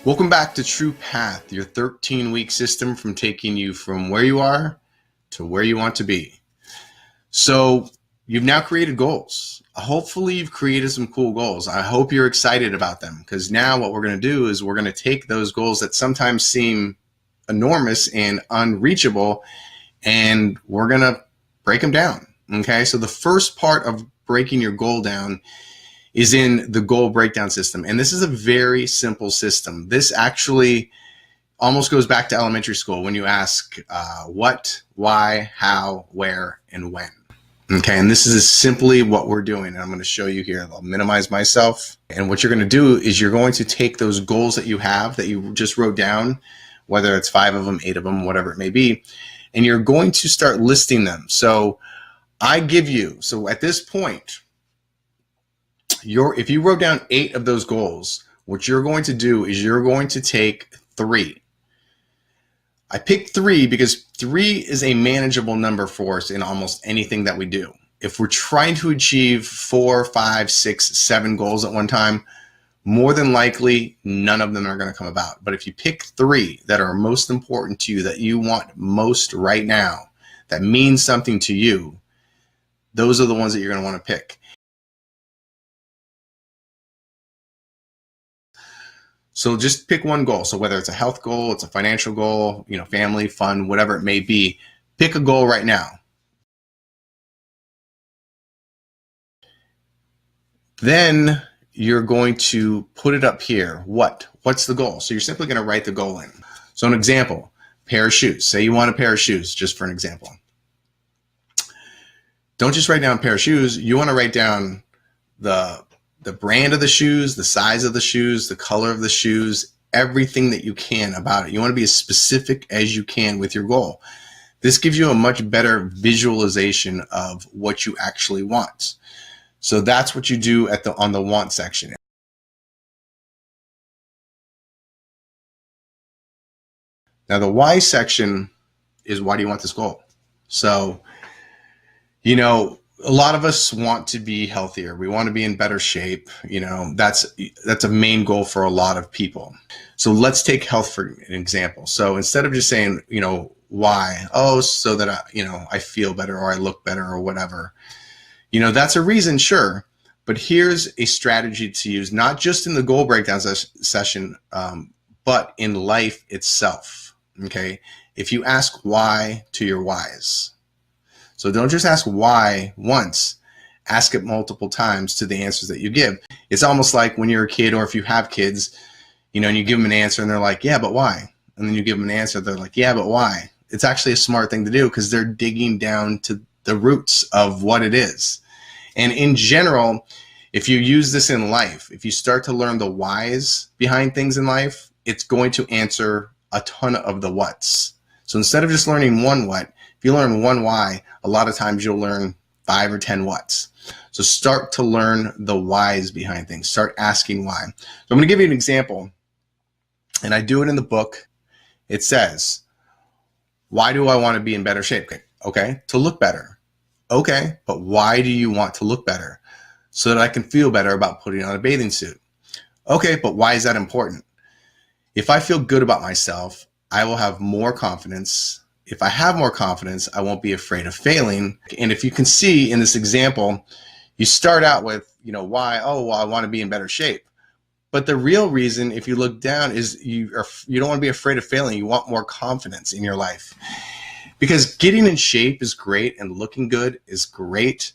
Welcome back to True Path, your 13-week system from taking you from where you are to where you want to be. So you've now created goals. Hopefully you've created some cool goals. I hope you're excited about them, because now what we're going to do is we're going to take those goals that sometimes seem enormous and unreachable, and we're going to break them down. Okay, so the first part of breaking your goal down is in the goal breakdown system. And this is a very simple system. This actually almost goes back to elementary school when you ask what, why, how, where, and when. Okay, and this is simply what we're doing. And I'm going to show you here. I'll minimize myself. And what you're going to do is you're going to take those goals that you have that you just wrote down, whether it's 5 of them, 8 of them, whatever it may be, and you're going to start listing them. So at this point, if you wrote down 8 of those goals, what you're going to do is you're going to take 3. I picked 3 because 3 is a manageable number for us in almost anything that we do. If we're trying to achieve 4, 5, 6, 7 goals at one time, more than likely, none of them are going to come about. But if you pick 3 that are most important to you, that you want most right now, that means something to you, those are the ones that you're going to want to pick. So just pick one goal. So whether it's a health goal, it's a financial goal, family, fun, whatever it may be, pick a goal right now. Then you're going to put it up here. What's the goal? So you're simply going to write the goal in. So an example, pair of shoes. Say you want a pair of shoes, just for an example. Don't just write down a pair of shoes. You want to write down the brand of the shoes, the size of the shoes, the color of the shoes, everything that you can about it. You want to be as specific as you can with your goal. This gives you a much better visualization of what you actually want. So that's what you do on the want section. Now the why section is, why do you want this goal? So, a lot of us want to be healthier. We want to be in better shape. That's a main goal for a lot of people. So let's take health for an example. So instead of just saying, why? Oh, so that I feel better, or I look better, or whatever. That's a reason, sure. But here's a strategy to use, not just in the goal breakdown session, but in life itself. Okay. If you ask why to your whys. So don't just ask why once, ask it multiple times to the answers that you give. It's almost like when you're a kid, or if you have kids, and you give them an answer and they're like, yeah, but why? And then you give them an answer, they're like, yeah, but why? It's actually a smart thing to do, because they're digging down to the roots of what it is. And in general, if you use this in life, if you start to learn the whys behind things in life, it's going to answer a ton of the whats. So instead of just learning one what, if you learn one why, a lot of times you'll learn 5 or 10 whats. So start to learn the whys behind things. Start asking why. So I'm going to give you an example, and I do it in the book. It says, why do I want to be in better shape? Okay, to look better. Okay, but why do you want to look better? So that I can feel better about putting on a bathing suit. Okay, but why is that important? If I feel good about myself, I will have more confidence. If I have more confidence, I won't be afraid of failing. And if you can see in this example, you start out with, why? Oh, well, I want to be in better shape. But the real reason, if you look down, is you don't want to be afraid of failing. You want more confidence in your life. Because getting in shape is great and looking good is great.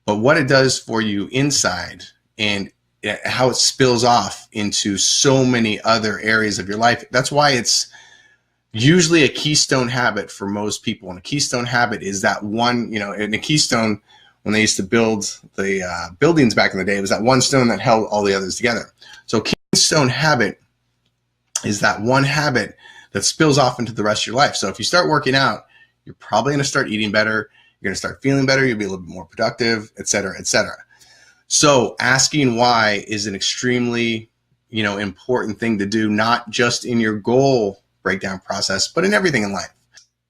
But what it does for you inside, and how it spills off into so many other areas of your life, that's why it's usually a keystone habit for most people. And a keystone habit is that one, in a keystone, when they used to build the buildings back in the day, it was that one stone that held all the others together. So keystone habit is that one habit that spills off into the rest of your life. So if you start working out, you're probably going to start eating better. You're going to start feeling better. You'll be a little bit more productive, et cetera, et cetera. So asking why is an extremely, important thing to do, not just in your goal breakdown process, but in everything in life.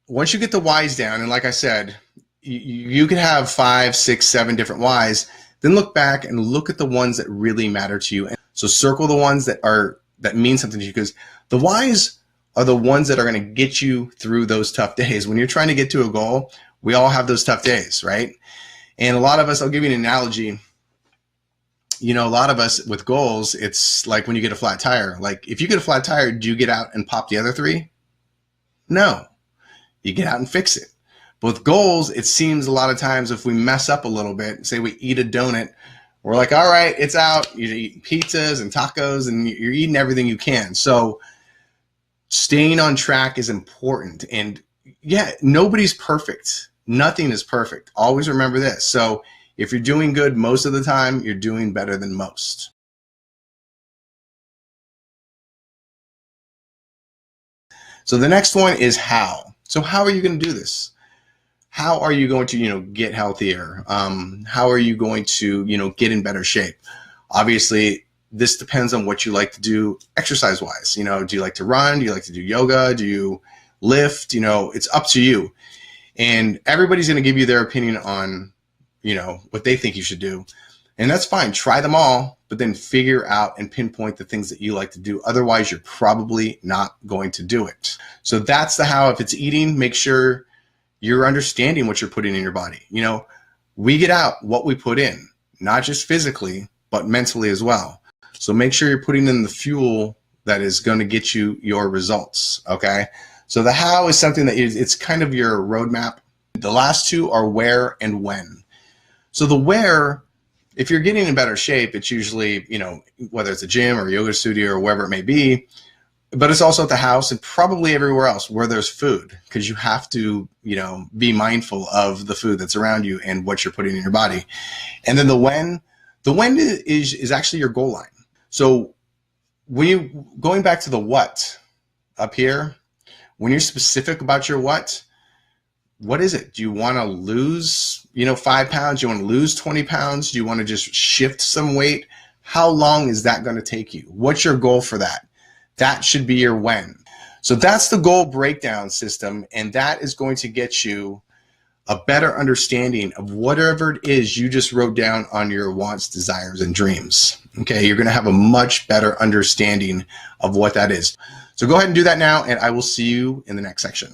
Once you get the whys down, and like I said, you can have 5, 6, 7 different whys, then look back and look at the ones that really matter to you. So circle the ones that are that mean something to you, because the whys are the ones that are going to get you through those tough days. When you're trying to get to a goal, we all have those tough days, right? And a lot of us, I'll give you an analogy. You know, a lot of us with goals, it's like when you get a flat tire. Like if you get a flat tire, do you get out and pop the other three? No, you get out and fix it. But with goals, it seems a lot of times if we mess up a little bit, say we eat a donut, we're like, all right, it's out. You eat pizzas and tacos and you're eating everything you can. So staying on track is important. And yeah, nobody's perfect. Nothing is perfect. Always remember this. So if you're doing good most of the time, you're doing better than most. So the next one is how. So how are you going to do this? How are you going to, get healthier? How are you going to, get in better shape? Obviously, this depends on what you like to do exercise-wise. Do you like to run? Do you like to do yoga? Do you lift? It's up to you. And everybody's going to give you their opinion on, what they think you should do. And that's fine. Try them all, but then figure out and pinpoint the things that you like to do. Otherwise, you're probably not going to do it. So that's the how. If it's eating, make sure you're understanding what you're putting in your body. We get out what we put in, not just physically, but mentally as well. So make sure you're putting in the fuel that is going to get you your results. Okay. So the how is something that it's kind of your roadmap. The last two are where and when. So the where, if you're getting in better shape, it's usually, whether it's a gym or a yoga studio or wherever it may be, but it's also at the house and probably everywhere else where there's food, because you have to, be mindful of the food that's around you and what you're putting in your body. And then the when is actually your goal line. So when you going back to the what up here, when you're specific about your what is it? Do you want to lose, 5 pounds? Do you want to lose 20 pounds? Do you want to just shift some weight? How long is that going to take you? What's your goal for that? That should be your when. So that's the goal breakdown system, and that is going to get you a better understanding of whatever it is you just wrote down on your wants, desires, and dreams. Okay, you're going to have a much better understanding of what that is. So go ahead and do that now, and I will see you in the next section.